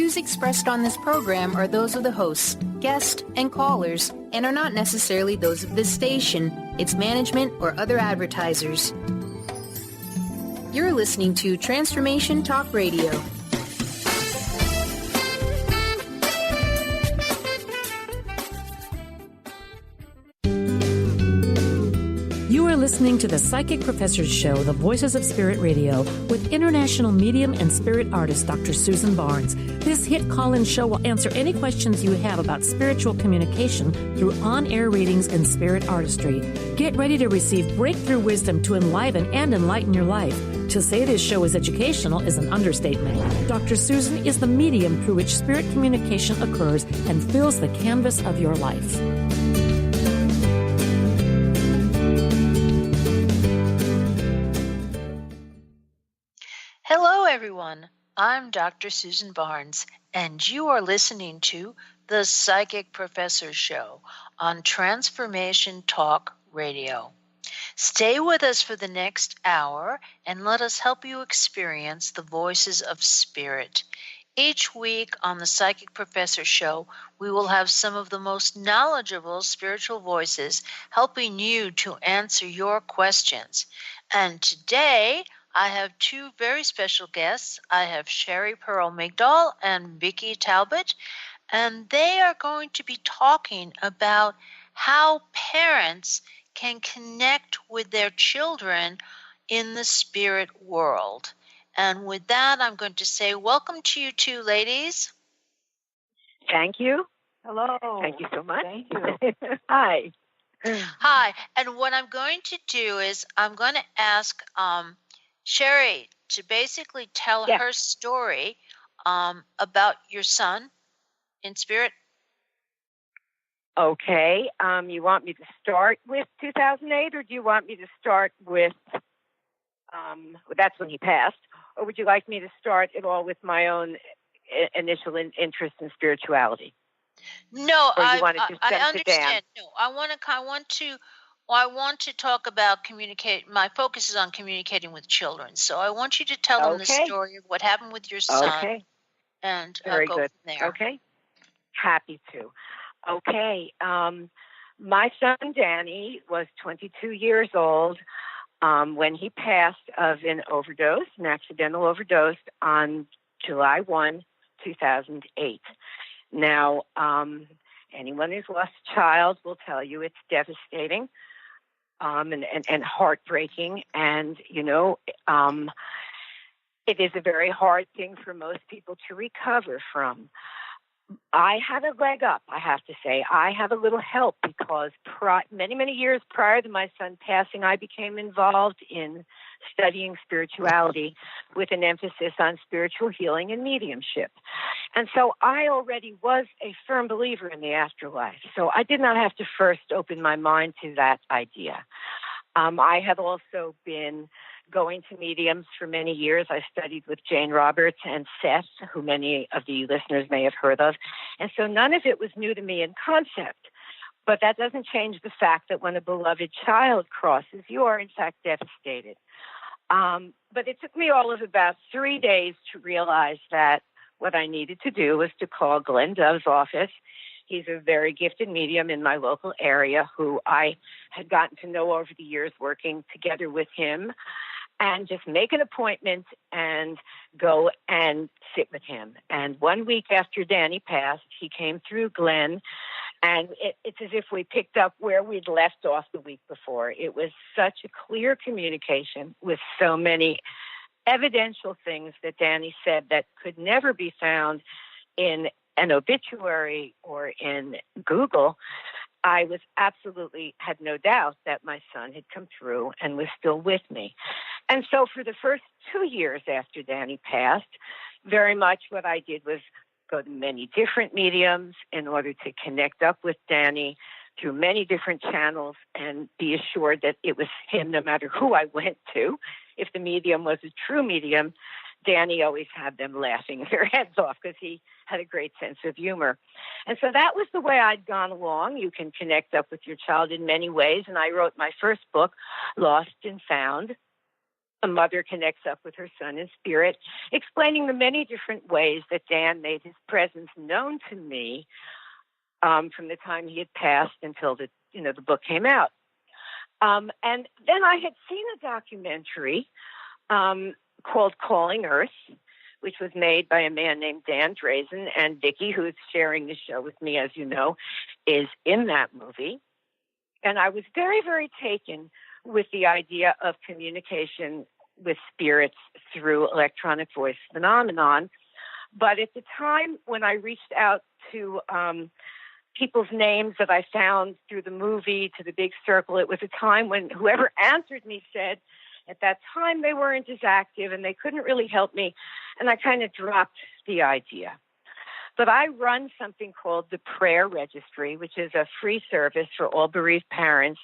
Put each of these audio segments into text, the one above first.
views expressed on this program are those of the hosts, guests, and callers, and are not necessarily those of this station, its management, or other advertisers. You're listening to Transformation Talk Radio. You are listening to the Psychic Professors Show, The Voices of Spirit Radio, with international medium and spirit artist Dr. Susan Barnes. This hit call-in show will answer any questions you have about spiritual communication through on-air readings and spirit artistry. Get ready to receive breakthrough wisdom to enliven and enlighten your life. To say this show is educational is an understatement. Dr. Susan is the medium through which spirit communication occurs and fills the canvas of your life. Hello, everyone. I'm Dr. Susan Barnes, and you are listening to the Psychic Professor Show on Transformation Talk Radio. Stay with us for the next hour, and let us help you experience the voices of spirit. Each week on the Psychic Professor Show, we will have some of the most knowledgeable spiritual voices helping you to answer your questions. And today, I have two very special guests. I have Sheri Perl Migdol and Vicki Talbott, and they are going to be talking about how parents can connect with their children in the spirit world. And with that, I'm going to say welcome to you two ladies. Thank you. Hello. Thank you so much. Thank you. Hi. Hi. And what I'm going to do is I'm going to ask Sheri to basically tell her story about your son in spirit. Okay. You want me to start with 2008, or do you want me to start with, that's when he passed, or would you like me to start it all with my own initial interest in spirituality? No, or I understand. No, I want to talk about communicate. My focus is on communicating with children. So I want you to tell them the story of what happened with your son. Okay. And Very go good. from there. Okay. Happy to. Okay. My son, Danny, was 22 years old when he passed of an accidental overdose on July 1, 2008. Now, anyone who's lost a child will tell you it's devastating and heartbreaking. And, it is a very hard thing for most people to recover from. I had a leg up, I have to say. I had a little help because many, many years prior to my son passing, I became involved in studying spirituality with an emphasis on spiritual healing and mediumship. And so I already was a firm believer in the afterlife. So I did not have to first open my mind to that idea. I had also been going to mediums for many years. I studied with Jane Roberts and Seth, who many of the listeners may have heard of. And so none of it was new to me in concept. But that doesn't change the fact that when a beloved child crosses, you are in fact devastated. But it took me all of about 3 days to realize that what I needed to do was to call Glenn Dove's office. He's a very gifted medium in my local area who I had gotten to know over the years working together with him, and just make an appointment and go and sit with him. And 1 week after Danny passed, he came through Glenn, and it's as if we picked up where we'd left off the week before. It was such a clear communication with so many evidential things that Danny said that could never be found in an obituary or in Google. I was had no doubt that my son had come through and was still with me. And so for the first 2 years after Danny passed, very much what I did was go to many different mediums in order to connect up with Danny through many different channels and be assured that it was him no matter who I went to. If the medium was a true medium, Danny always had them laughing their heads off because he had a great sense of humor. And so that was the way I'd gone along. You can connect up with your child in many ways. And I wrote my first book, Lost and Found, a mother connects up with her son in spirit, explaining the many different ways that Dan made his presence known to me from the time he had passed until the book came out. And then I had seen a documentary called Calling Earth, which was made by a man named Dan Drazen, and Vicki, who is sharing the show with me, as you know, is in that movie. And I was very, very taken with the idea of communication with spirits through electronic voice phenomenon. But at the time when I reached out to people's names that I found through the movie to the big circle, it was a time when whoever answered me said at that time they weren't as active and they couldn't really help me, and I kind of dropped the idea. But I run something called the Prayer Registry, which is a free service for all bereaved parents,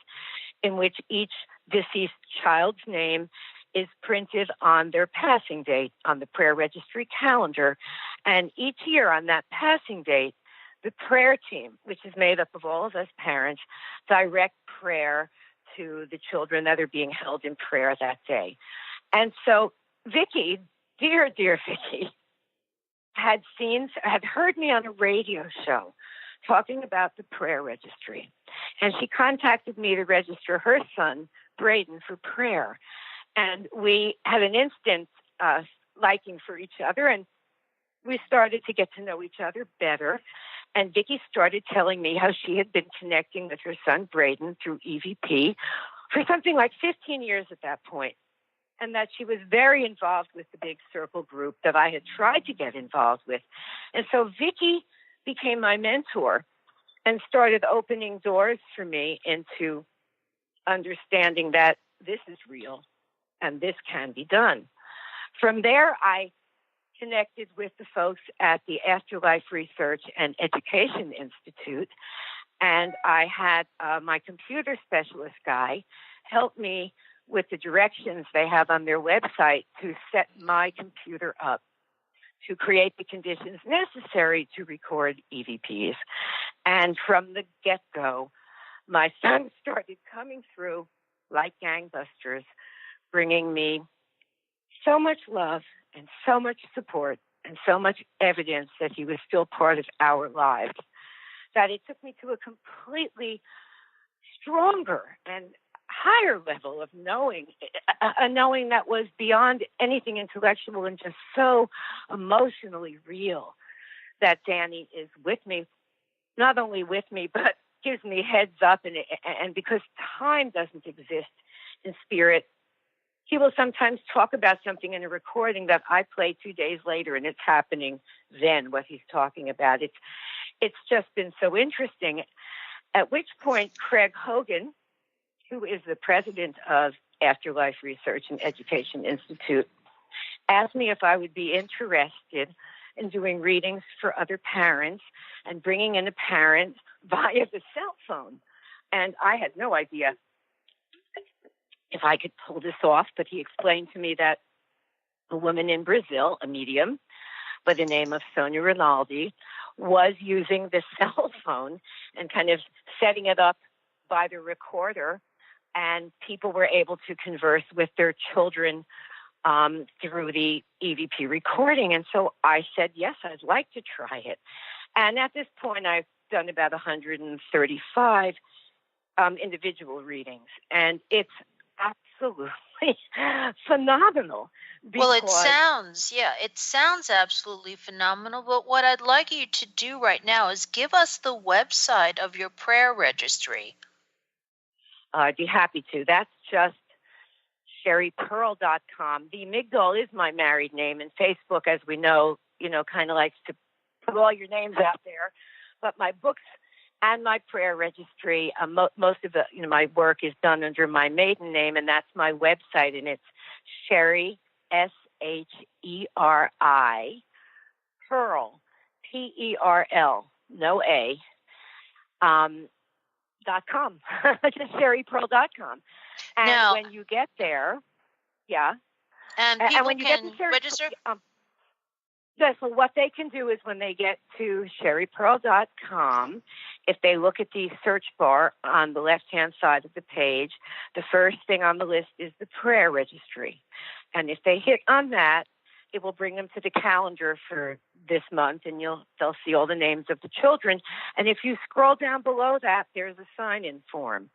in which each deceased child's name is printed on their passing date on the Prayer Registry calendar. And each year on that passing date, the prayer team, which is made up of all of us parents, direct prayer to the children that are being held in prayer that day. And so Vicki, dear Vicki, had heard me on a radio show talking about the Prayer Registry. And she contacted me to register her son, Braden, for prayer. And we had an instant liking for each other, and we started to get to know each other better. And Vicki started telling me how she had been connecting with her son, Braden, through EVP for something like 15 years at that point, and that she was very involved with the Big Circle group that I had tried to get involved with. And so Vicki became my mentor and started opening doors for me into understanding that this is real and this can be done. From there, I connected with the folks at the Afterlife Research and Education Institute, and I had my computer specialist guy help me with the directions they have on their website to set my computer up to create the conditions necessary to record EVPs. And from the get-go, my son started coming through like gangbusters, bringing me so much love and so much support and so much evidence that he was still part of our lives, that it took me to a completely stronger and higher level of knowing, a knowing that was beyond anything intellectual and just so emotionally real, that Danny is with me, not only with me, but gives me heads up. And because time doesn't exist in spirit, he will sometimes talk about something in a recording that I play 2 days later, and it's happening then, what he's talking about. It's just been so interesting. At which point, Craig Hogan, who is the president of Afterlife Research and Education Institute, asked me if I would be interested in doing readings for other parents and bringing in a parent via the cell phone. And I had no idea if I could pull this off, but he explained to me that a woman in Brazil, a medium by the name of Sonia Rinaldi, was using the cell phone and kind of setting it up by the recorder, and people were able to converse with their children through the EVP recording. And so I said, yes, I'd like to try it. And at this point, I've done about 135 individual readings, and it's absolutely phenomenal. Well, it sounds absolutely phenomenal. But what I'd like you to do right now is give us the website of your prayer registry. I'd be happy to. That's just SheriPerl.com. The Migdol is my married name, and Facebook, as we know, kind of likes to put all your names out there. But my books and my prayer registry, most of my work is done under my maiden name, and that's my website, and it's Sheri, SHERI, Perl, PERL, no A, .com, just SheriPerl.com. And now, when you get there, yeah. And people when you can get to Sheri, register? Yes, well, what they can do is when they get to SheriPerl.com, if they look at the search bar on the left-hand side of the page, the first thing on the list is the prayer registry. And if they hit on that, it will bring them to the calendar for this month, and they'll see all the names of the children. And if you scroll down below that, there's a sign-in form.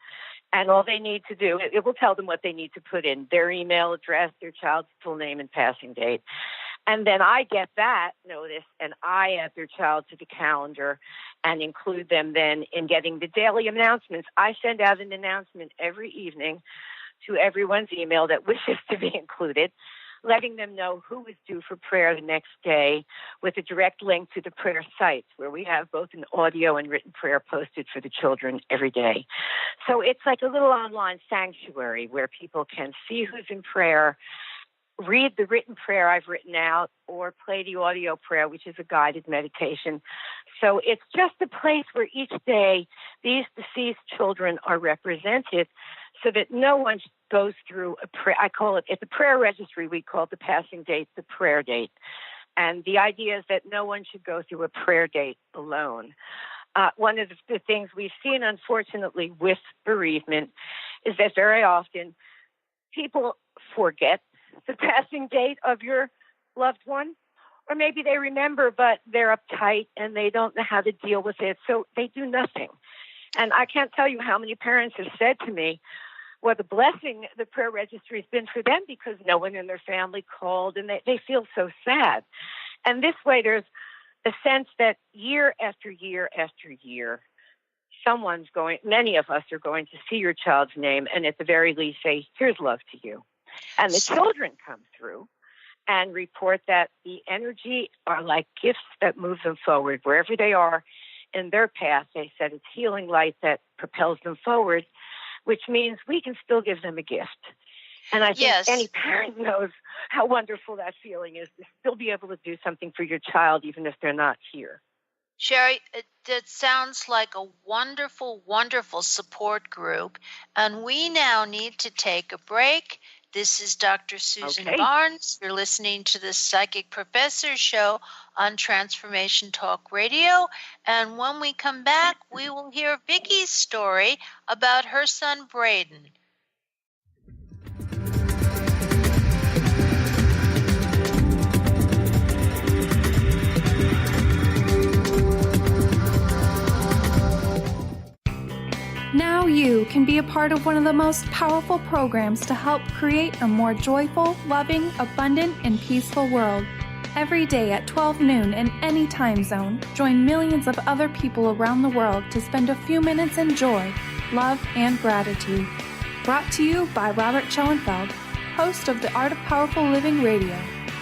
And all they need to do, it will tell them what they need to put in, their email address, their child's full name and passing date. And then I get that notice, and I add their child to the calendar and include them then in getting the daily announcements. I send out an announcement every evening to everyone's email that wishes to be included, letting them know who is due for prayer the next day with a direct link to the prayer sites where we have both an audio and written prayer posted for the children every day. So it's like a little online sanctuary where people can see who's in prayer, read the written prayer I've written out, or play the audio prayer, which is a guided meditation. So it's just a place where each day these deceased children are represented so that no one goes through a prayer. I call it, at the prayer registry, we call the passing date the prayer date. And the idea is that no one should go through a prayer date alone. One of the things we've seen, unfortunately, with bereavement is that very often people forget the passing date of your loved one, or maybe they remember, but they're uptight and they don't know how to deal with it, so they do nothing. And I can't tell you how many parents have said to me, what a blessing the prayer registry has been for them because no one in their family called, and they feel so sad. And this way, there's a sense that year after year after year, many of us are going to see your child's name and at the very least say, here's love to you. And the children come through and report that the energy are like gifts that move them forward. Wherever they are in their path, they said it's healing light that propels them forward, which means we can still give them a gift. And I think any parent knows how wonderful that feeling is to still be able to do something for your child, even if they're not here. Sheri, that sounds like a wonderful, wonderful support group. And we now need to take a break. This is Dr. Susan Barnes. You're listening to the Psychic Professor Show on Transformation Talk Radio. And when we come back, we will hear Vicki's story about her son, Braden. Now you can be a part of one of the most powerful programs to help create a more joyful, loving, abundant, and peaceful world. Every day at 12 noon in any time zone, join millions of other people around the world to spend a few minutes in joy, love, and gratitude. Brought to you by Robert Schoenfeld, host of the Art of Powerful Living Radio.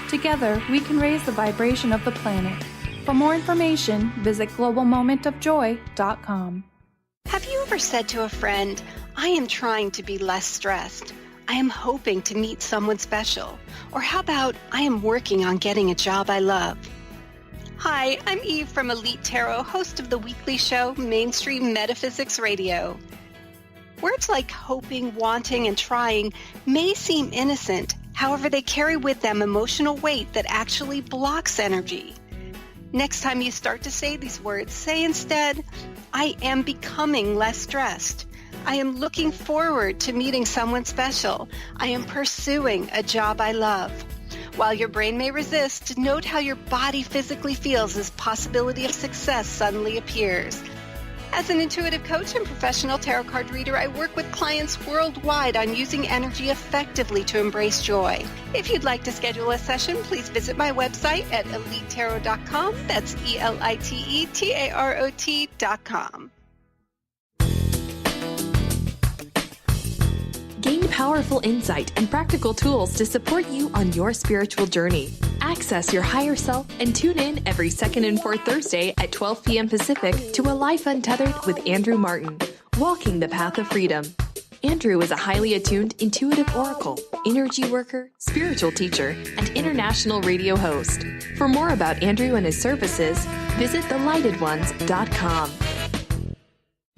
Together, we can raise the vibration of the planet. For more information, visit globalmomentofjoy.com. Have you ever said to a friend, I am trying to be less stressed. I am hoping to meet someone special. Or how about, I am working on getting a job I love. Hi, I'm Eve from Elite Tarot, host of the weekly show Mainstream Metaphysics Radio. Words like hoping, wanting, and trying may seem innocent. However, they carry with them emotional weight that actually blocks energy. Next time you start to say these words, say instead, I am becoming less stressed. I am looking forward to meeting someone special. I am pursuing a job I love. While your brain may resist, note how your body physically feels as possibility of success suddenly appears. As an intuitive coach and professional tarot card reader, I work with clients worldwide on using energy effectively to embrace joy. If you'd like to schedule a session, please visit my website at elitetarot.com. That's ELITETAROT.com. Gain powerful insight and practical tools to support you on your spiritual journey. Access your higher self and tune in every second and fourth Thursday at 12 p.m. Pacific to A Life Untethered with Andrew Martin, Walking the Path of Freedom. Andrew is a highly attuned intuitive oracle, energy worker, spiritual teacher, and international radio host. For more about Andrew and his services, visit thelightedones.com.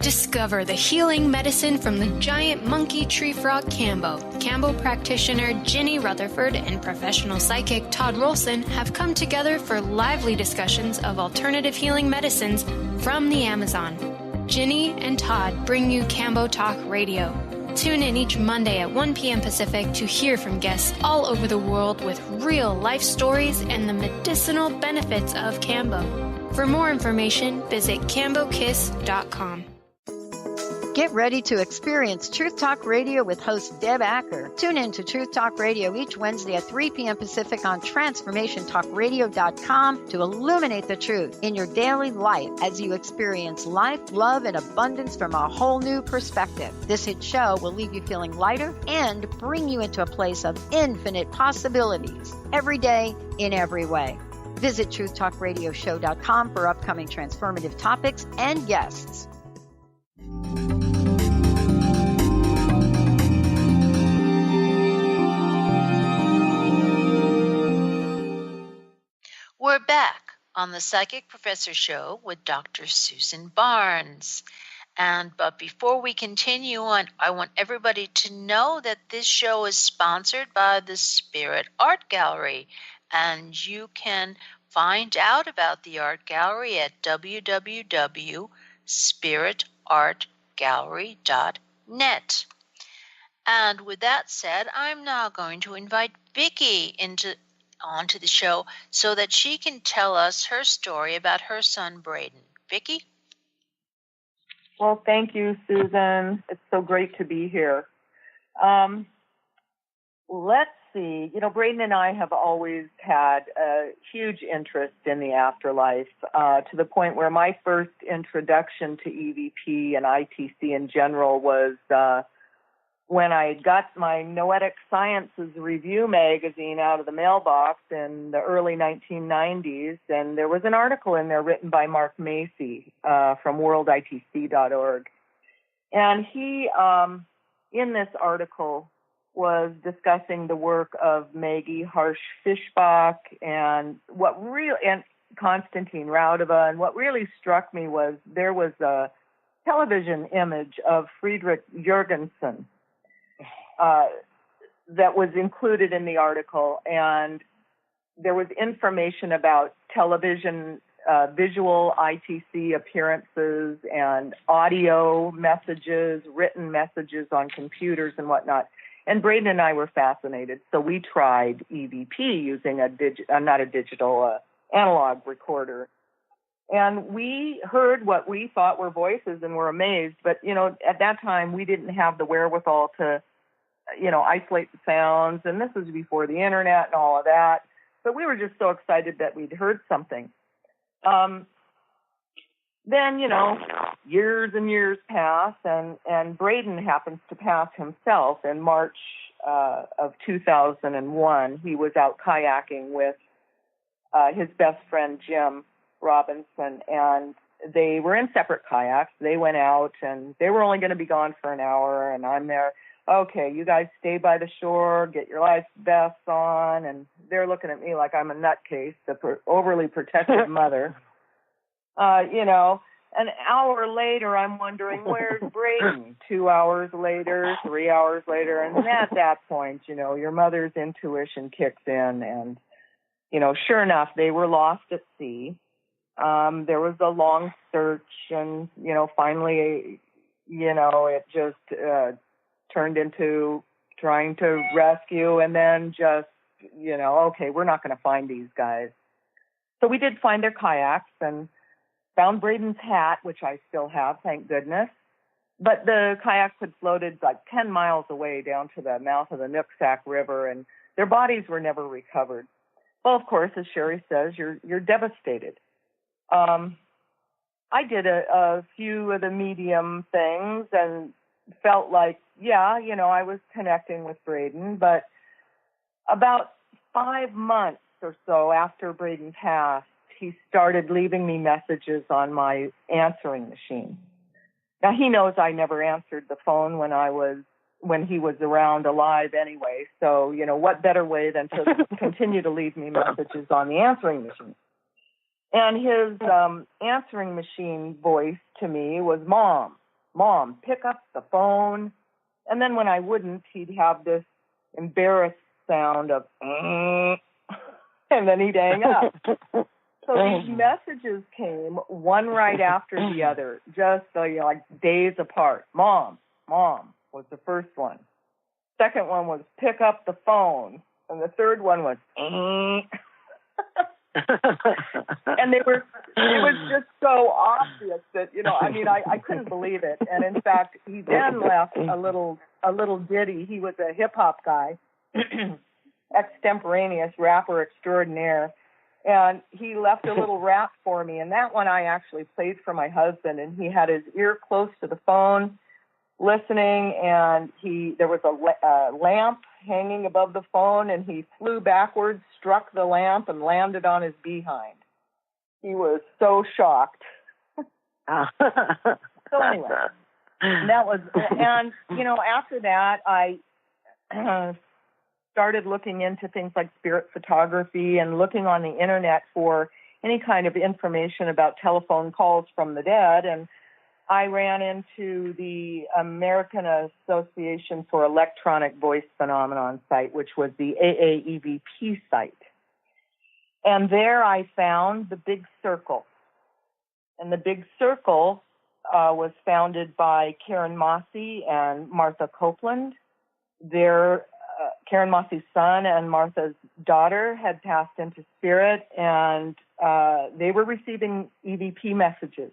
Discover the healing medicine from the giant monkey tree frog Cambo. Cambo practitioner Ginny Rutherford and professional psychic Todd Rolson have come together for lively discussions of alternative healing medicines from the Amazon. Ginny and Todd bring you Cambo Talk Radio. Tune in each Monday at 1 p.m. Pacific to hear from guests all over the world with real life stories and the medicinal benefits of Cambo. For more information, visit cambokiss.com. Get ready to experience Truth Talk Radio with host Deb Acker. Tune in to Truth Talk Radio each Wednesday at 3 p.m. Pacific on TransformationTalkRadio.com to illuminate the truth in your daily life as you experience life, love, and abundance from a whole new perspective. This hit show will leave you feeling lighter and bring you into a place of infinite possibilities every day in every way. Visit TruthTalkRadioshow.com for upcoming transformative topics and guests. We're back on the Psychic Professor Show with Dr. Susan Barnes. But before we continue on, I want everybody to know that this show is sponsored by the Spirit Art Gallery. And you can find out about the art gallery at www.spiritartgallery.net. And with that said, I'm now going to invite Vicki onto the show so that she can tell us her story about her son, Braden. Vicki? Well, thank you, Susan. It's so great to be here. Let's see. Braden and I have always had a huge interest in the afterlife, to the point where my first introduction to EVP and ITC in general was when I got my Noetic Sciences Review magazine out of the mailbox in the early 1990s, and there was an article in there written by Mark Macy from worlditc.org. And he, in this article, was discussing the work of Maggie Harsh-Fischbach and Konstantin Raudova. And what really struck me was there was a television image of Friedrich Jürgensen that was included in the article, and there was information about television, visual ITC appearances and audio messages, written messages on computers and whatnot. And Braden and I were fascinated, so we tried EVP using analog recorder. And we heard what we thought were voices and were amazed, but, at that time we didn't have the wherewithal to isolate the sounds, and this was before the internet and all of that. But we were just so excited that we'd heard something. Then, years and years pass, and Braden happens to pass himself in March of 2001. He was out kayaking with his best friend, Jim Robinson, and they were in separate kayaks. They went out, and they were only going to be gone for an hour, and I'm there. Okay, you guys stay by the shore, get your life vests on, and they're looking at me like I'm a nutcase, the overly protective mother. An hour later, I'm wondering, where's Braden? 2 hours later, 3 hours later, and at that point, your mother's intuition kicks in, and, sure enough, they were lost at sea. There was a long search, and, finally, it just turned into trying to rescue, and then just, okay, we're not going to find these guys. So we did find their kayaks and found Braden's hat, which I still have, thank goodness. But the kayaks had floated like 10 miles away down to the mouth of the Nooksack River, and their bodies were never recovered. Well, of course, as Sheri says, you're devastated. I did a few of the medium things and felt like, I was connecting with Braden, but about 5 months or so after Braden passed, he started leaving me messages on my answering machine. Now, he knows I never answered the phone when he was around alive anyway, so, what better way than to continue to leave me messages on the answering machine. And his answering machine voice to me was Mom. Mom, pick up the phone. And then when I wouldn't, he'd have this embarrassed sound of, and then he'd hang up. So these messages came one right after the other, just like days apart. Mom was the first one. Second one was pick up the phone. And the third one was, and it was just so obvious that, I couldn't believe it. And in fact, he then left a little ditty. He was a hip hop guy, extemporaneous rapper extraordinaire. And he left a little rap for me. And that one I actually played for my husband. And he had his ear close to the phone, listening. And there was a lamp hanging above the phone. And he flew backwards, struck the lamp, and landed on his behind. He was so shocked. So anyway, after that, I started looking into things like spirit photography and looking on the internet for any kind of information about telephone calls from the dead. And I ran into the American Association for Electronic Voice Phenomenon site, which was the AAEVP site. And there I found the Big Circle. And the Big Circle was founded by Karen Mossy and Martha Copeland. Karen Mossy's son and Martha's daughter had passed into spirit, and they were receiving EVP messages.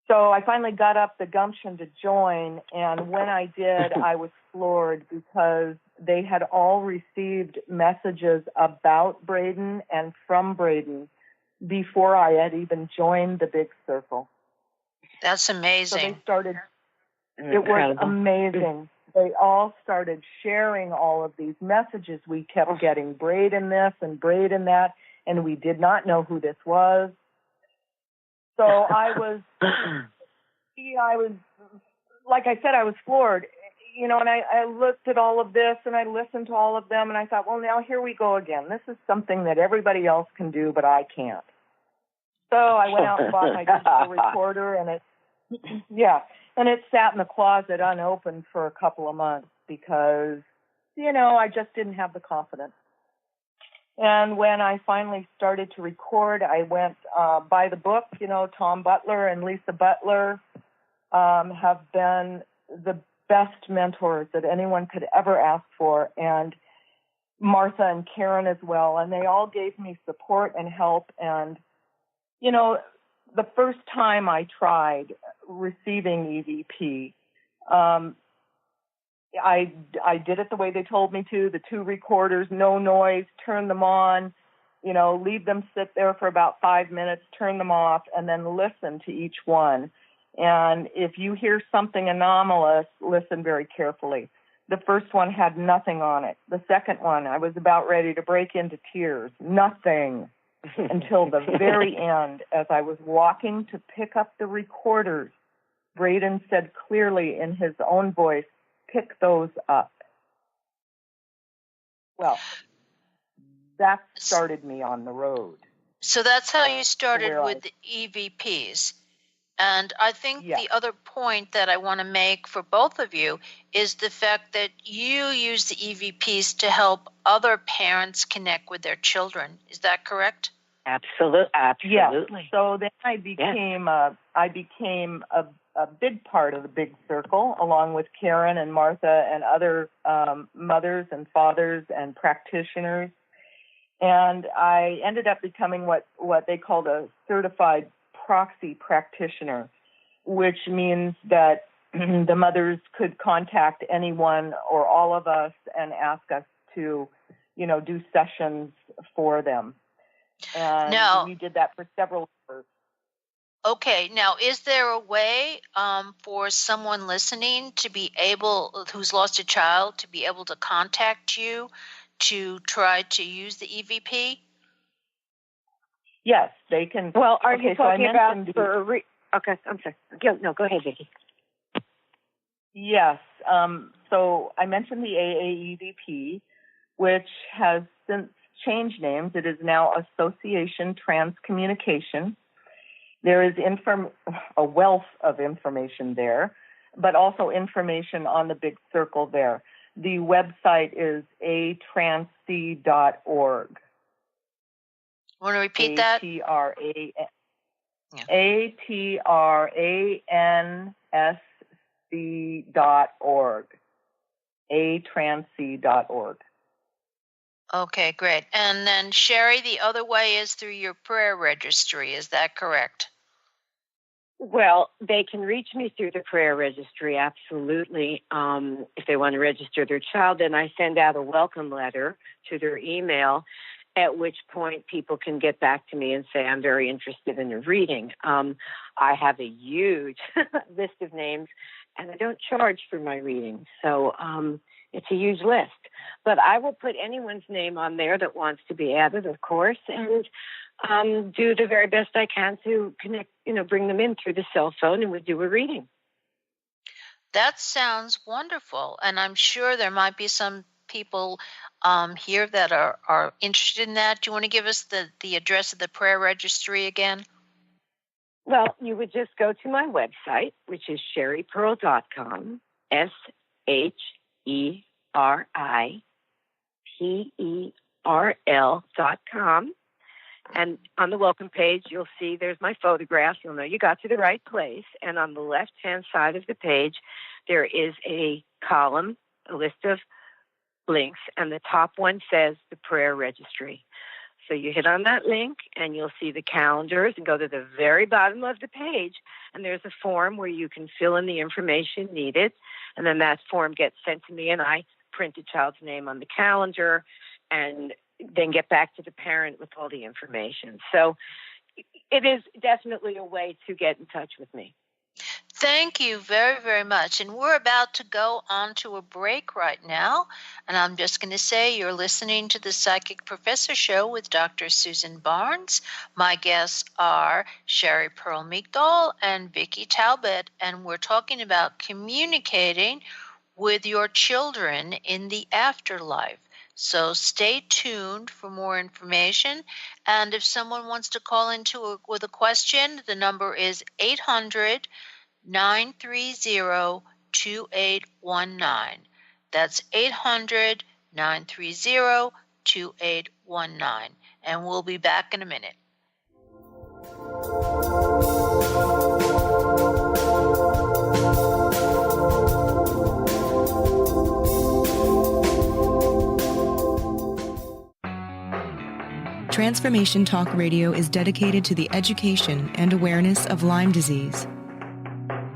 So I finally got up the gumption to join, and when I did, I was floored because they had all received messages about Braden and from Braden before I had even joined the Big Circle. That's amazing. So they started, it was amazing. They all started sharing all of these messages. We kept getting Braden this and Braden that, and we did not know who this was. So I was, like I said, I was floored, and I looked at all of this and I listened to all of them, and I thought, well, now here we go again. This is something that everybody else can do, but I can't. So I went out and bought my digital recorder, and it sat in the closet unopened for a couple of months because, I just didn't have the confidence. And when I finally started to record, I went by the book. Tom Butler and Lisa Butler have been the best mentors that anyone could ever ask for, and Martha and Karen as well. And they all gave me support and help. And, the first time I tried receiving EVP, I did it the way they told me to, the 2 recorders, no noise, turn them on, leave them sit there for about 5 minutes, turn them off, and then listen to each one. And if you hear something anomalous, listen very carefully. The first one had nothing on it. The second one, I was about ready to break into tears. Nothing. Until the very end, as I was walking to pick up the recorders, Braden said clearly in his own voice, "Pick those up." Well, that started me on the road. So that's how you started with the EVPs. And I think the other point that I want to make for both of you is the fact that you use the EVPs to help other parents connect with their children. Is that correct? Absolutely. Yes. So then I became a big part of the Big Circle, along with Karen and Martha and other mothers and fathers and practitioners. And I ended up becoming what they called a certified proxy practitioner, which means that the mothers could contact anyone or all of us and ask us to, do sessions for them. And we did that for several years. Okay. Now, is there a way for someone listening to be able, who's lost a child, to be able to contact you to try to use the EVP? Yes, they can. Well, are you talking about okay, I'm sorry. No, go ahead, Vicki. Yes. So I mentioned the AAEVP, which has since changed names. It is now Association Transcommunication. There is a wealth of information there, but also information on the big circle there. The website is atransc.org. Want to repeat that? atransc.org. atransc.org. Okay, great. And then, Sheri, the other way is through your prayer registry. Is that correct? Well, they can reach me through the prayer registry, absolutely. If they want to register their child, then I send out a welcome letter to their email, at which point people can get back to me and say, I'm very interested in a reading. I have a huge list of names, and I don't charge for my reading. So it's a huge list. But I will put anyone's name on there that wants to be added, of course, and do the very best I can to connect, bring them in through the cell phone, and we do a reading. That sounds wonderful. And I'm sure there might be some people here that are interested in that. Do you want to give us the address of the prayer registry again? Well, you would just go to my website, which is SheriPerl.com, SheriPerl.com. And on the welcome page, you'll see there's my photograph. You'll know you got to the right place. And on the left-hand side of the page, there is a column, a list of links, and the top one says the prayer registry. So you hit on that link, and you'll see the calendars, and go to the very bottom of the page, and there's a form where you can fill in the information needed, and then that form gets sent to me, and I print the child's name on the calendar, and then get back to the parent with all the information. So it is definitely a way to get in touch with me. Thank you very, very much. And we're about to go on to a break right now. And I'm just going to say you're listening to the Psychic Professor Show with Dr. Susan Barnes. My guests are Sheri Perl Migdol and Vicki Talbott. And we're talking about communicating with your children in the afterlife. So stay tuned for more information. And if someone wants to call with a question, the number is 800-930-2819. That's 800-930-2819. And we'll be back in a minute. Transformation Talk Radio is dedicated to the education and awareness of Lyme disease.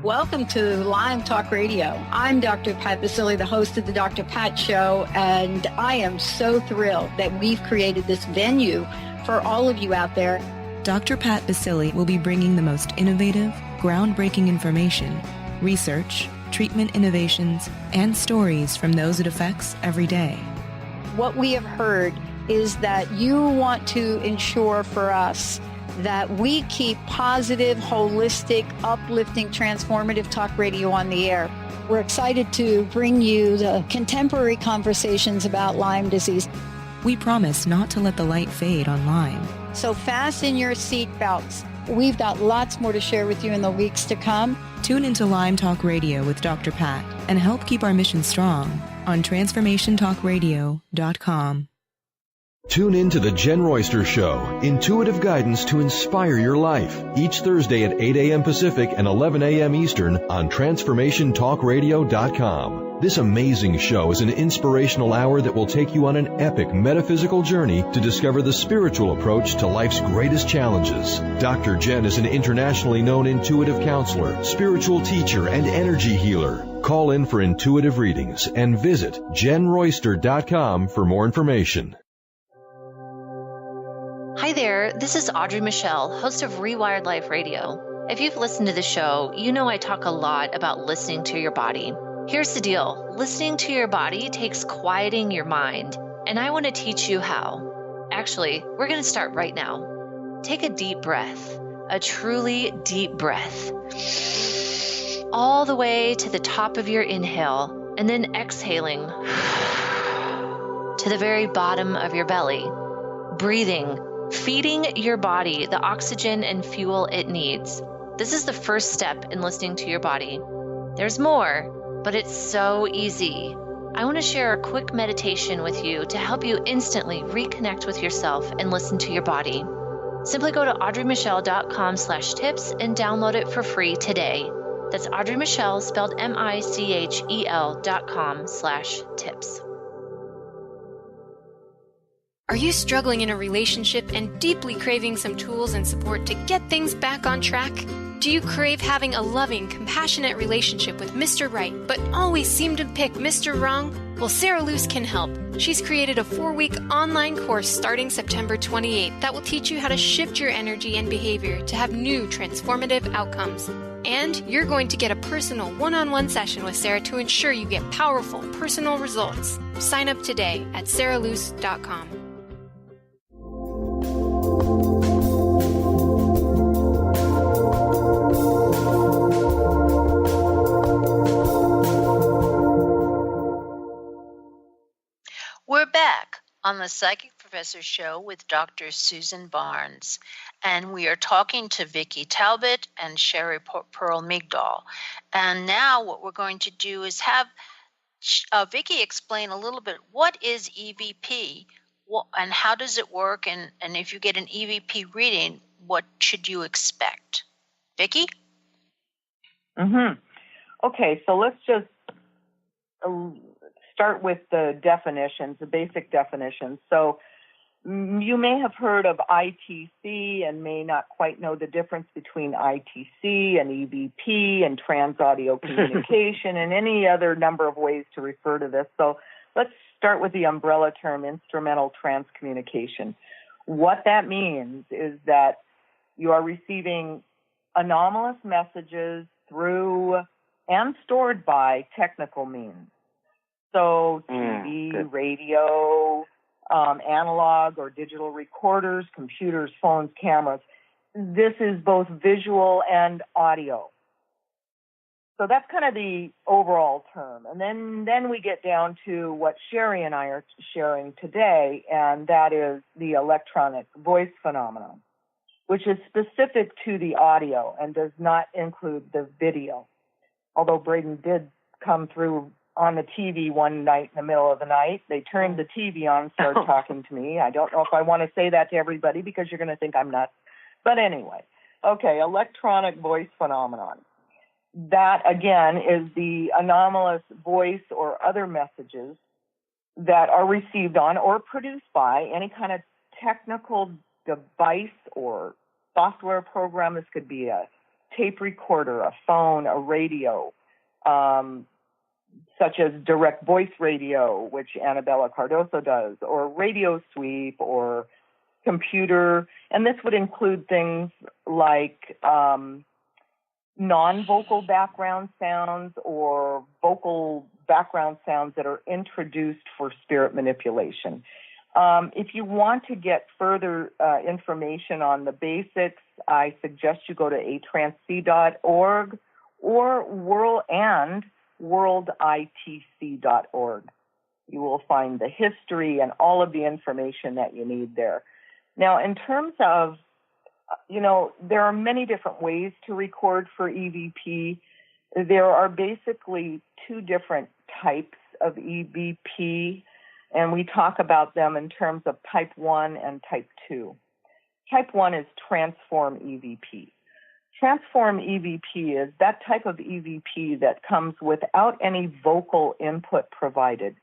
Welcome to Lyme Talk Radio. I'm Dr. Pat Basile, the host of the Dr. Pat Show, and I am so thrilled that we've created this venue for all of you out there. Dr. Pat Basile will be bringing the most innovative, groundbreaking information, research, treatment innovations, and stories from those it affects every day. What we have heard is that you want to ensure for us that we keep positive, holistic, uplifting, transformative talk radio on the air. We're excited to bring you the contemporary conversations about Lyme disease. We promise not to let the light fade on Lyme. So fasten your seatbelts. We've got lots more to share with you in the weeks to come. Tune into Lyme Talk Radio with Dr. Pat and help keep our mission strong on TransformationTalkRadio.com. Tune in to The Jen Royster Show, intuitive guidance to inspire your life, each Thursday at 8 a.m. Pacific and 11 a.m. Eastern on TransformationTalkRadio.com. This amazing show is an inspirational hour that will take you on an epic metaphysical journey to discover the spiritual approach to life's greatest challenges. Dr. Jen is an internationally known intuitive counselor, spiritual teacher, and energy healer. Call in for intuitive readings and visit JenRoyster.com for more information. Hi there, this is Audrey Michelle, host of Rewired Life Radio. If you've listened to the show, you know I talk a lot about listening to your body. Here's the deal. Listening to your body takes quieting your mind, and I want to teach you how. Actually, we're going to start right now. Take a deep breath, a truly deep breath, all the way to the top of your inhale, and then exhaling to the very bottom of your belly, breathing feeding your body the oxygen and fuel it needs. This is the first step in listening to your body. There's more, but it's so easy. I want to share a quick meditation with you to help you instantly reconnect with yourself and listen to your body. Simply go to audreymichelle.com/tips and download it for free today. That's Audrey Michelle, spelled MICHEL.com/tips. Are you struggling in a relationship and deeply craving some tools and support to get things back on track? Do you crave having a loving, compassionate relationship with Mr. Right, but always seem to pick Mr. Wrong? Well, Sarah Luce can help. She's created a 4-week online course starting September 28th that will teach you how to shift your energy and behavior to have new transformative outcomes. And you're going to get a personal one-on-one session with Sarah to ensure you get powerful, personal results. Sign up today at sarahluce.com. We're back on the Psychic Professor Show with Dr. Susan Barnes, and we are talking to Vicki Talbott and Sheri Perl Migdol. And now what we're going to do is have Vicki explain a little bit what is EVP and how does it work, and if you get an EVP reading, what should you expect? Vicki? Okay, so let's just start with the definitions, the basic definitions. So you may have heard of ITC and may not quite know the difference between ITC and EVP and trans-audio communication and any other number of ways to refer to this. So let's start with the umbrella term, instrumental transcommunication. What that means is that you are receiving anomalous messages through and stored by technical means. So TV, radio, analog or digital recorders, computers, phones, cameras. This is both visual and audio. So that's kind of the overall term. And then we get down to what Sheri and I are sharing today, and that is the electronic voice phenomenon, which is specific to the audio and does not include the video. Although Braden did come through on the TV one night in the middle of the night. They turned the TV on and started talking to me. I don't know if I want to say that to everybody because you're going to think I'm nuts. But anyway, okay, electronic voice phenomenon. That, again, is the anomalous voice or other messages that are received on or produced by any kind of technical device or software program. This could be a tape recorder, a phone, a radio, such as direct voice radio, which Annabella Cardoso does, or radio sweep, or computer. And this would include things like non-vocal background sounds or vocal background sounds that are introduced for spirit manipulation. If you want to get further information on the basics, I suggest you go to atransc.org or worlditc.org. You will find the history and all of the information that you need there. Now, in terms of, there are many different ways to record for EVP. There are basically two different types of EVP, and we talk about them in terms of type 1 and type 2. Type 1 is transform EVP. Transform EVP is that type of EVP that comes without any vocal input provided.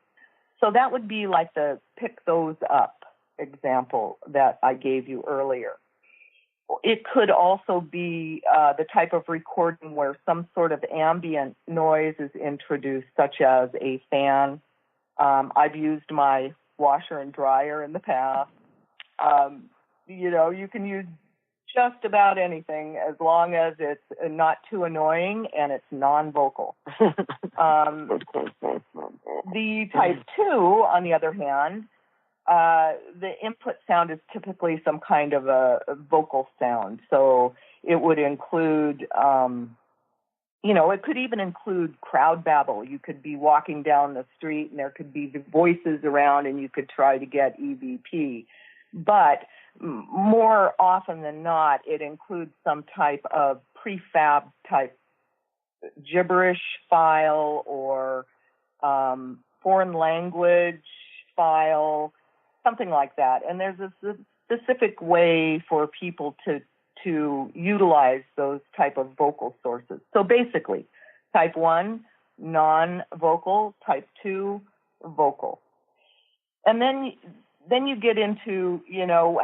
So that would be like the pick those up example that I gave you earlier. It could also be the type of recording where some sort of ambient noise is introduced, such as a fan. I've used my washer and dryer in the past. You can use just about anything as long as it's not too annoying and it's non-vocal. The type 2, on the other hand, the input sound is typically some kind of a vocal sound. So it would include, it could even include crowd babble. You could be walking down the street and there could be voices around and you could try to get EVP. But more often than not, it includes some type of prefab type gibberish file or foreign language file, something like that. And there's a specific way for people to utilize those type of vocal sources. So basically, type 1, non-vocal, type 2, vocal. And then you get into,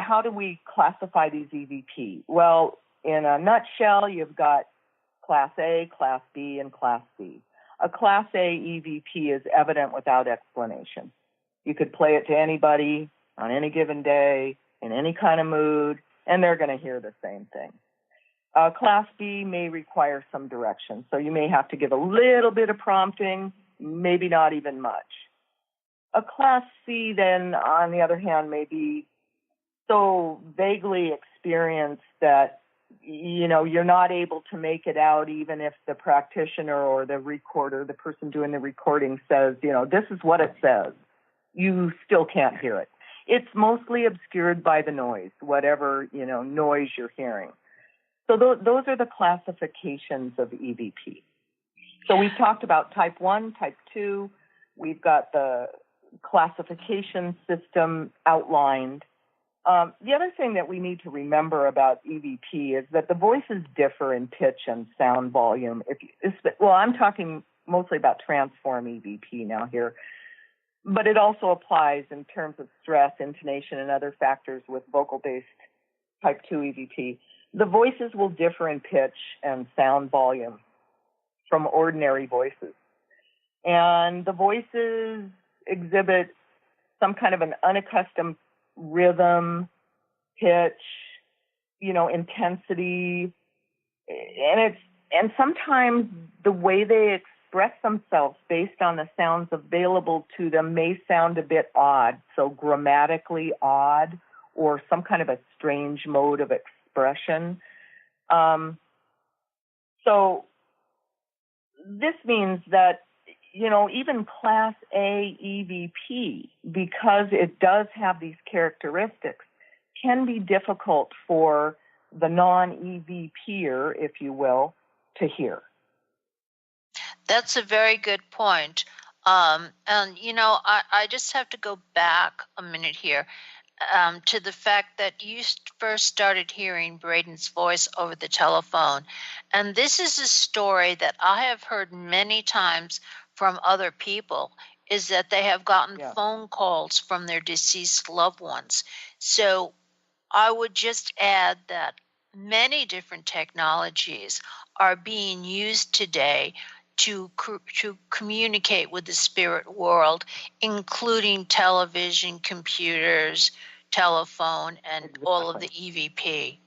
how do we classify these EVP? Well, in a nutshell, you've got Class A, Class B, and Class C. A Class A EVP is evident without explanation. You could play it to anybody on any given day, in any kind of mood, and they're going to hear the same thing. Class B may require some direction, so you may have to give a little bit of prompting, maybe not even much. A Class C, then, on the other hand, may be so vaguely experienced that, you're not able to make it out even if the practitioner or the recorder, the person doing the recording says, this is what it says. You still can't hear it. It's mostly obscured by the noise, whatever, noise you're hearing. So those are the classifications of EVP. So we've talked about type 1, type 2. We've got the classification system outlined. The other thing that we need to remember about EVP is that the voices differ in pitch and sound volume. I'm talking mostly about transform EVP now here. But it also applies in terms of stress, intonation, and other factors with vocal-based type 2 EVP. The voices will differ in pitch and sound volume from ordinary voices. And the voices exhibit some kind of an unaccustomed rhythm, pitch, intensity. And sometimes the way they express themselves based on the sounds available to them may sound a bit odd, so grammatically odd or some kind of a strange mode of expression. So this means that, even Class A EVP, because it does have these characteristics, can be difficult for the non-EVPer, if you will, to hear. That's a very good point. I just have to go back a minute here to the fact that you first started hearing Braden's voice over the telephone. And this is a story that I have heard many times from other people, is that they have gotten phone calls from their deceased loved ones. So I would just add that many different technologies are being used today to communicate with the spirit world, including television, computers, telephone, and all of the EVP.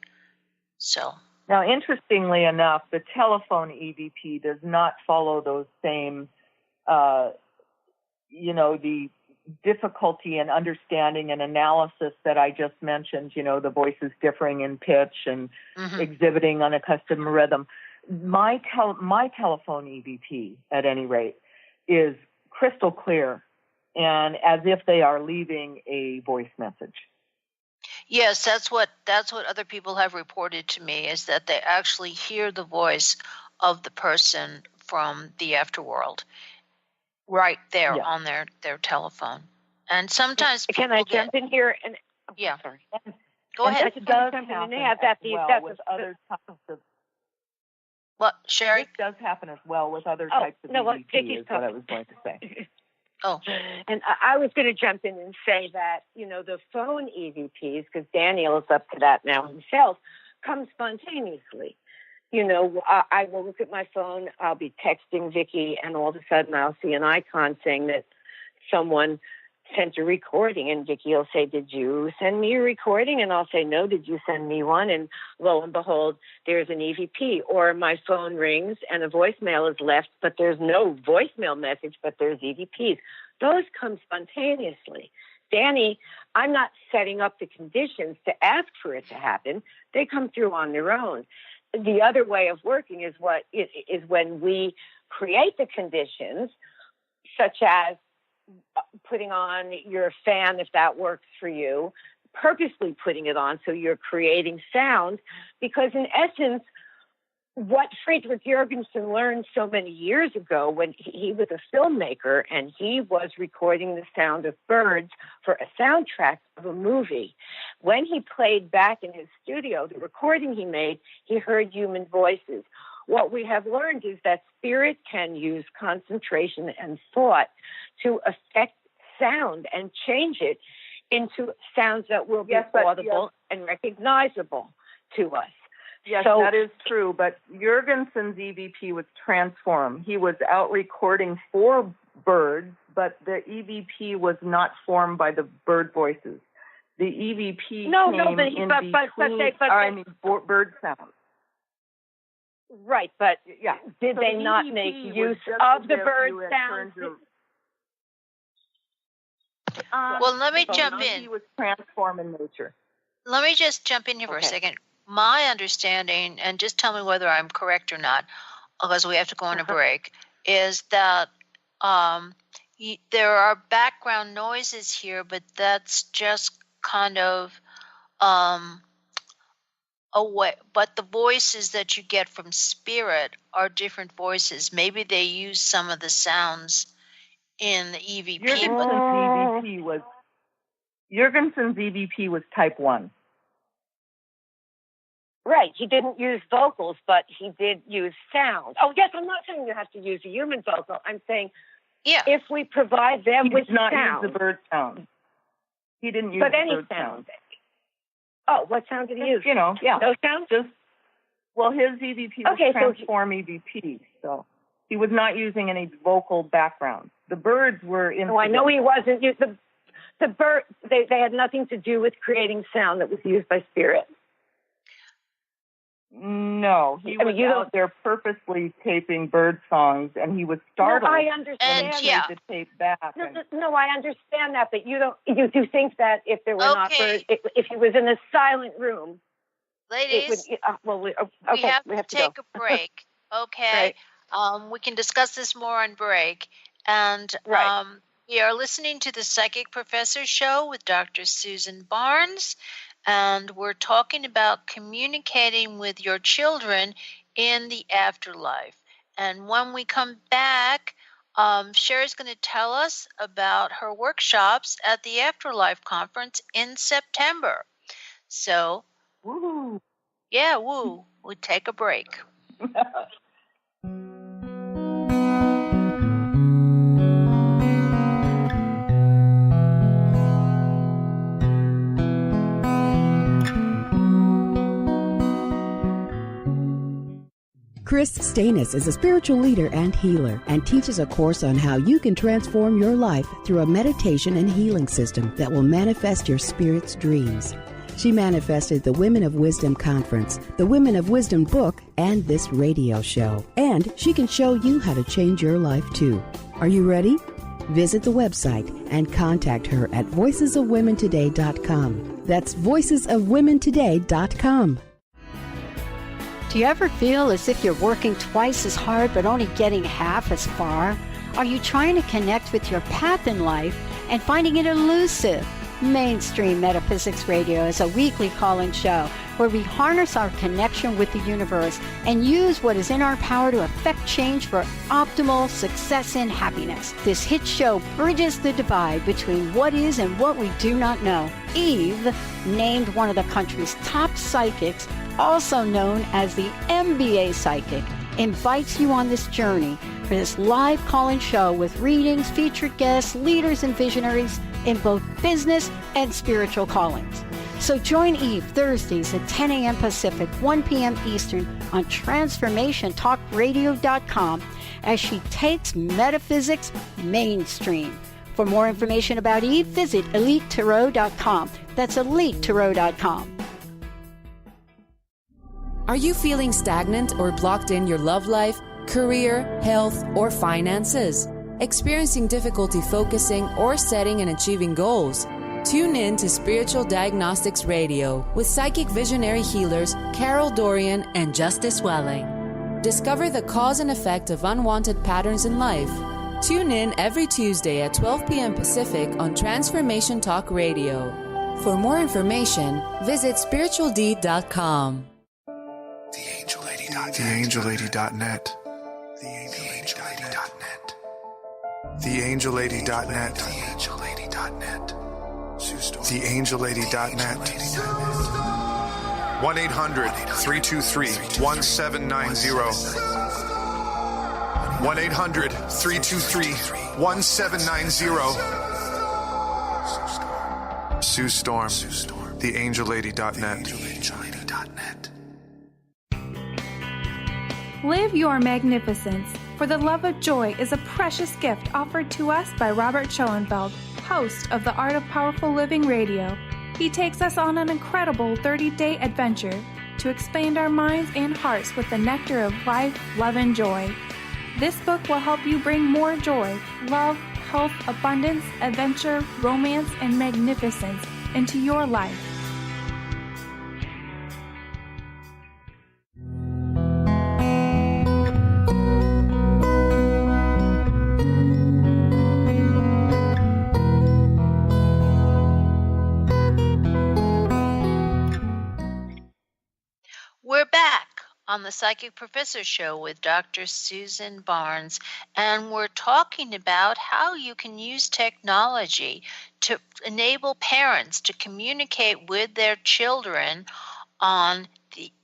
So now, interestingly enough, the telephone EVP does not follow those same, the difficulty in understanding and analysis that I just mentioned. The voices differing in pitch and exhibiting unaccustomed rhythm. My telephone EVP, at any rate, is crystal clear and as if they are leaving a voice message. Yes, that's what other people have reported to me, is that they actually hear the voice of the person from the afterworld right there on their telephone. And sometimes can I jump in here? And sorry. Go ahead. It does happen with other types of. What, Sheri? This does happen as well with other types of EVP, is what I was going to say. And I was going to jump in and say that, the phone EVPs, because Daniel is up to that now himself, come spontaneously. I will look at my phone, I'll be texting Vicki, and all of a sudden I'll see an icon saying that someone sent a recording, and Vicki will say, "Did you send me a recording?" And I'll say, "No, did you send me one?" And lo and behold, there's an EVP. Or my phone rings and a voicemail is left, but there's no voicemail message, but there's EVPs. Those come spontaneously. Danny, I'm not setting up the conditions to ask for it to happen. They come through on their own. The other way of working is when we create the conditions, such as putting on your fan if that works for you, purposely putting it on, so you're creating sound, because in essence, what Friedrich Jürgensen learned so many years ago when he was a filmmaker and he was recording the sound of birds for a soundtrack of a movie, when he played back in his studio the recording he made, he heard human voices. What we have learned is that spirit can use concentration and thought to affect sound and change it into sounds that will be audible and recognizable to us. Yes, that is true, but Jürgensen's EVP was transformed. He was out recording for birds, but the EVP was not formed by the bird voices. The EVP came in between bird sounds. Right, but did they not make use of the bird sounds? Well, let me jump in. He was transformed in nature. Let me just jump in here for a second. My understanding, and just tell me whether I'm correct or not, because we have to go on a break, is that there are background noises here, but that's just kind of away. But the voices that you get from spirit are different voices. Maybe they use some of the sounds in the EVP. Jürgensen's EVP was type 1. Right. He didn't use vocals, but he did use sound. Oh, yes, I'm not saying you have to use a human vocal. I'm saying if we provide them with sound. He did not use the bird sound. He didn't use the bird sound. Oh, what sound did he use? Those sounds? His EVP was transform EVP, so he was not using any vocal background. The birds were in. Oh, I know he wasn't. The bird, they had nothing to do with creating sound that was used by spirit. No, he was out there purposely taping bird songs, and he was startled. No, I understand. The tape back. No, I understand that, but you don't. You do think that if there were not birds, if he was in a silent room, ladies, we have to take a break. Okay, right. We can discuss this more on break, and we are listening to the Psychic Professor Show with Dr. Susan Barnes. And we're talking about communicating with your children in the afterlife. And when we come back, Sheri's going to tell us about her workshops at the Afterlife Conference in September. So, woo. Yeah, woo. We'll take a break. Chris Stanis is a spiritual leader and healer and teaches a course on how you can transform your life through a meditation and healing system that will manifest your spirit's dreams. She manifested the Women of Wisdom Conference, the Women of Wisdom book, and this radio show. And she can show you how to change your life too. Are you ready? Visit the website and contact her at voicesofwomentoday.com. That's voicesofwomentoday.com. Do you ever feel as if you're working twice as hard but only getting half as far? Are you trying to connect with your path in life and finding it elusive? Mainstream Metaphysics Radio is a weekly call-in show where we harness our connection with the universe and use what is in our power to affect change for optimal success and happiness. This hit show bridges the divide between what is and what we do not know. Eve, named one of the country's top psychics, also known as the MBA Psychic, invites you on this journey for this live call-in show with readings, featured guests, leaders, and visionaries in both business and spiritual callings. So join Eve Thursdays at 10 a.m. Pacific, 1 p.m. Eastern on TransformationTalkRadio.com as she takes metaphysics mainstream. For more information about Eve, visit EliteTarot.com. That's EliteTarot.com. Are you feeling stagnant or blocked in your love life, career, health, or finances? Experiencing difficulty focusing or setting and achieving goals? Tune in to Spiritual Diagnostics Radio with psychic visionary healers Carol Dorian and Justice Welling. Discover the cause and effect of unwanted patterns in life. Tune in every Tuesday at 12 p.m. Pacific on Transformation Talk Radio. For more information, visit spiritualdeed.com. TheAngelLady.net. TheAngelLady.net. TheAngelLady.net. 1-800-323-1790. 1-800-323-1790. Sue Storm. TheAngelLady.net. Live your magnificence, for the love of joy is a precious gift offered to us by Robert Schoenfeld, host of the Art of Powerful Living Radio. He takes us on an incredible 30-day adventure to expand our minds and hearts with the nectar of life, love, and joy. This book will help you bring more joy, love, health, abundance, adventure, romance, and magnificence into your life. We're back on the Psychic Professor Show with Dr. Susan Barnes, and we're talking about how you can use technology to enable parents to communicate with their children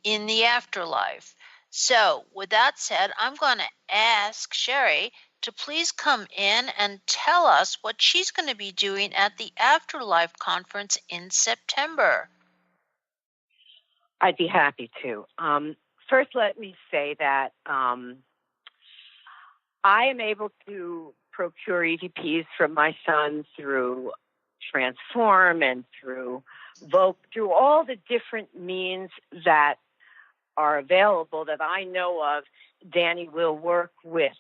in the afterlife. So, with that said, I'm going to ask Sheri to please come in and tell us what she's going to be doing at the Afterlife Conference in September. I'd be happy to. First, let me say that I am able to procure EVPs from my son through Transform and through Vote, through all the different means that are available that I know of. Danny will work with.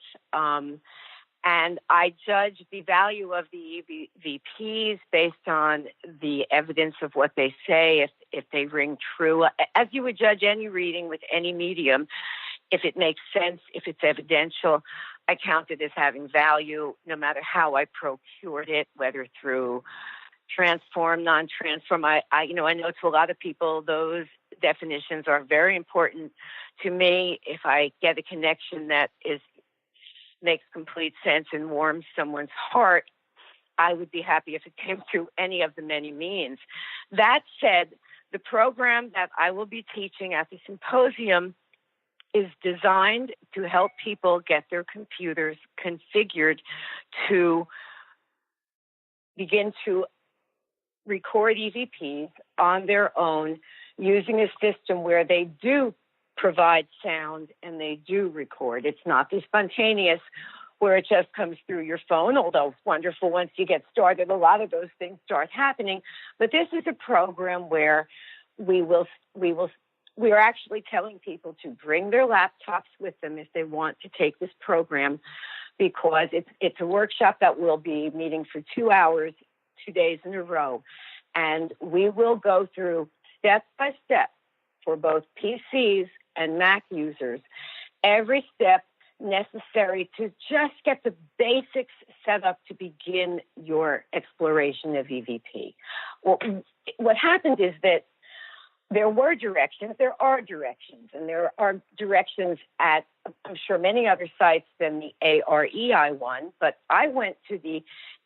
And I judge the value of the EVPs based on the evidence of what they say, if they ring true. As you would judge any reading with any medium, if it makes sense, if it's evidential, I count it as having value no matter how I procured it, whether through Transform, non-transform. I know to a lot of people those definitions are very important to me. If I get a connection that makes complete sense and warms someone's heart, I would be happy if it came through any of the many means. That said, the program that I will be teaching at the symposium is designed to help people get their computers configured to begin to record EVPs on their own using a system where they do provide sound and they do record. It's not the spontaneous where it just comes through your phone, although wonderful once you get started. A lot of those things start happening. But this is a program where we are actually telling people to bring their laptops with them if they want to take this program, because it's a workshop that will be meeting for 2 hours, 2 days in a row. And we will go through step by step for both PCs and Mac users, every step necessary to just get the basics set up to begin your exploration of EVP. Well, what happened is that there are directions, and there are directions at, I'm sure, many other sites than the AREI one, but I went to the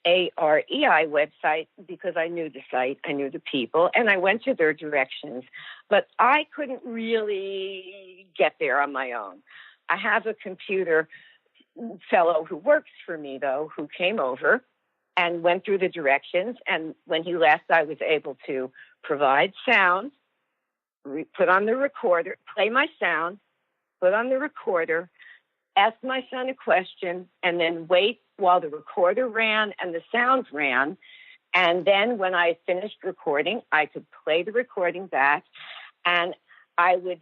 AREI website because I knew the site, I knew the people, and I went to their directions, but I couldn't really get there on my own. I have a computer fellow who works for me, though, who came over and went through the directions, and when he left, I was able to provide sound, put on the recorder, play my sound, put on the recorder, ask my son a question, and then wait while the recorder ran and the sound ran. And then when I finished recording, I could play the recording back, and I would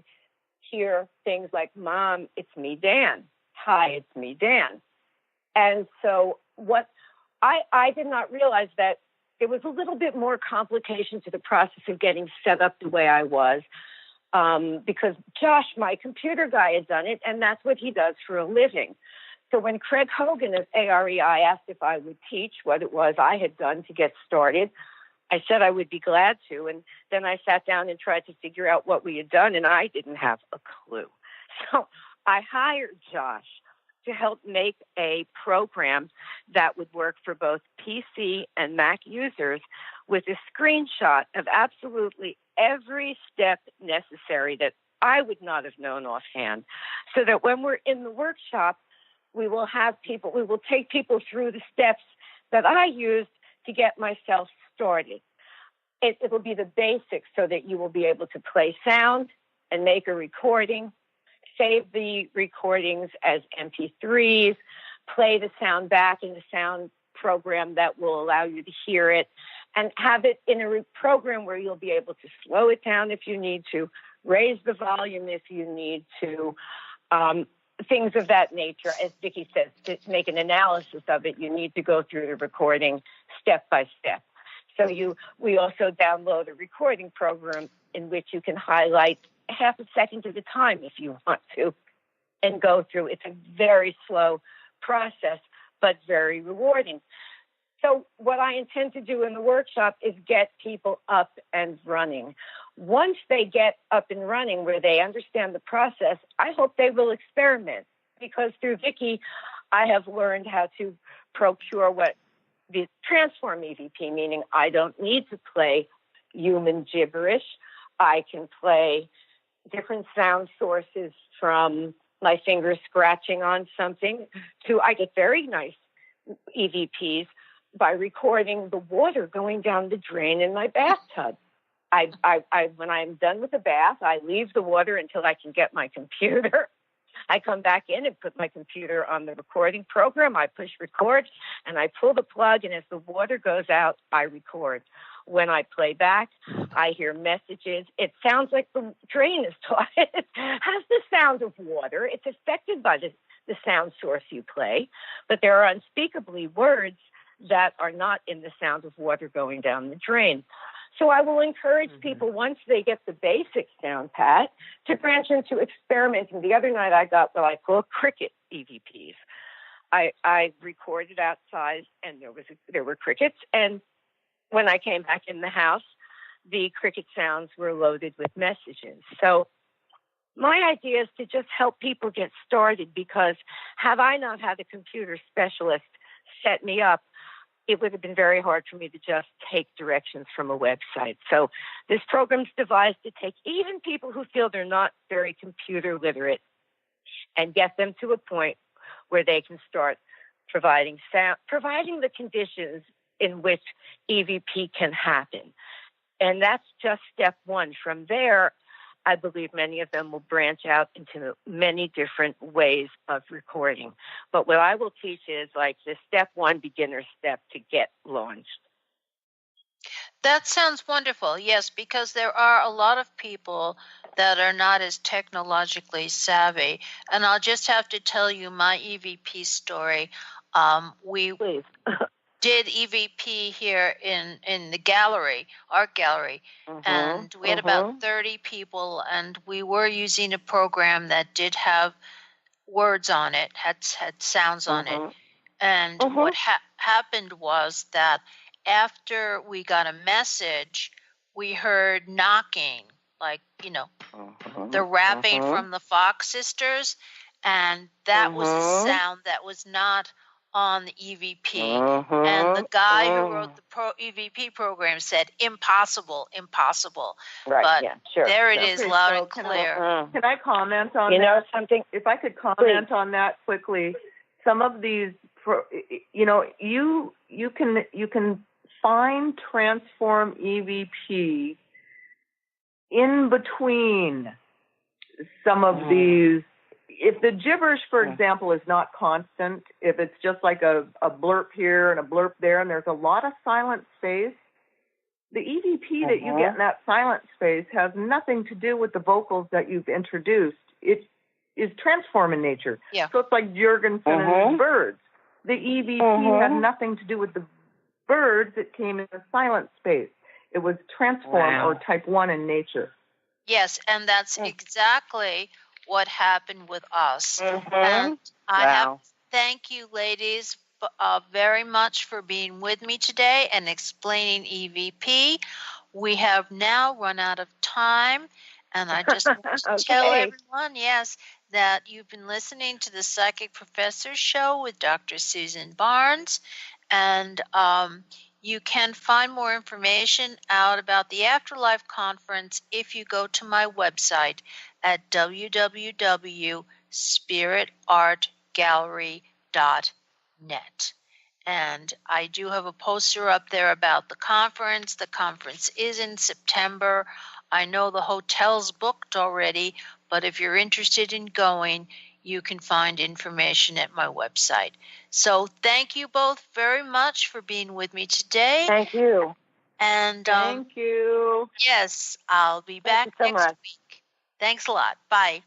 hear things like, "Mom, it's me, Dan. Hi, it's me, Dan." And so what I did not realize that there was a little bit more complication to the process of getting set up the way I was, because Josh, my computer guy, had done it, and that's what he does for a living. So when Craig Hogan of AREI asked if I would teach what it was I had done to get started, I said I would be glad to, and then I sat down and tried to figure out what we had done, and I didn't have a clue. So I hired Josh to help make a program that would work for both PC and Mac users with a screenshot of absolutely every step necessary that I would not have known offhand, so that when we're in the workshop, we will take people through the steps that I used to get myself started. It will be the basics so that you will be able to play sound and make a recording, save the recordings as MP3s, play the sound back in the sound program that will allow you to hear it, and have it in a program where you'll be able to slow it down if you need to, raise the volume if you need to, things of that nature. As Vicki says, to make an analysis of it, you need to go through the recording step by step. So we also download a recording program in which you can highlight half a second at a time if you want to and go through. It's a very slow process, but very rewarding. So what I intend to do in the workshop is get people up and running. Once they get up and running where they understand the process, I hope they will experiment, because through Vicki, I have learned how to procure what the transform EVP, meaning I don't need to play human gibberish. I can play different sound sources from my fingers scratching on something to I get very nice EVPs by recording the water going down the drain in my bathtub. When I'm done with the bath, I leave the water until I can get my computer. I come back in and put my computer on the recording program. I push record and I pull the plug, and as the water goes out, I record. When I play back, I hear messages. It sounds like the drain is taught. It has the sound of water. It's affected by the sound source you play, but there are unspeakably words that are not in the sound of water going down the drain. So I will encourage people, once they get the basic sound pat, to branch into experimenting. The other night I got what I call cricket EVPs. I recorded outside, and there were crickets, and when I came back in the house, the cricket sounds were loaded with messages. So my idea is to just help people get started, because have I not had a computer specialist set me up, it would have been very hard for me to just take directions from a website. So this program's devised to take even people who feel they're not very computer literate and get them to a point where they can start providing sound, providing the conditions in which EVP can happen. And that's just step one. From there, I believe many of them will branch out into many different ways of recording. But what I will teach is like the step one beginner step to get launched. That sounds wonderful. Yes, because there are a lot of people that are not as technologically savvy. And I'll just have to tell you my EVP story. We did EVP here in the gallery, art gallery, and we had about 30 people, and we were using a program that did have words on it, had sounds on it. And what happened was that after we got a message, we heard knocking, like, the rapping from the Fox sisters, and that was a sound that was not on the EVP. And the guy who wrote the EVP program said, impossible. Right, but yeah, sure. there it is, loud and clear. Can I comment on that? Something? If I could comment on that quickly, some of these, you can find Transform EVP in between some of these. If the gibberish, for example, is not constant, if it's just like a blurp here and a blurp there, and there's a lot of silent space, the EVP that you get in that silent space has nothing to do with the vocals that you've introduced. It is transform in nature. Yeah. So it's like Jurgensen and his birds. The EVP had nothing to do with the birds. It came in a silent space. It was transform or type 1 in nature. Yes, and that's exactly what happened with us. And I have to thank you, ladies, very much for being with me today and explaining EVP. We have now run out of time, and I just want to tell everyone, yes, that you've been listening to the Psychic Professor Show with Dr. Susan Barnes, and you can find more information out about the Afterlife Conference if you go to my website at www.spiritartgallery.net. And I do have a poster up there about the conference. The conference is in September. I know the hotel's booked already, but if you're interested in going, you can find information at my website. So thank you both very much for being with me today. Thank you. And thank you. Yes, I'll be back next week. Thanks a lot. Bye.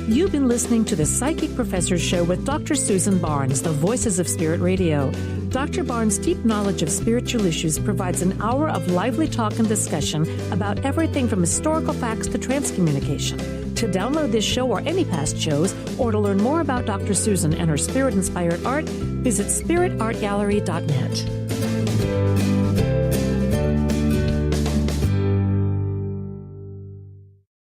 You've been listening to the Psychic Professors Show with Dr. Susan Barnes, the Voices of Spirit Radio. Dr. Barnes' deep knowledge of spiritual issues provides an hour of lively talk and discussion about everything from historical facts to transcommunication. To download this show or any past shows, or to learn more about Dr. Susan and her spirit-inspired art, visit spiritartgallery.net.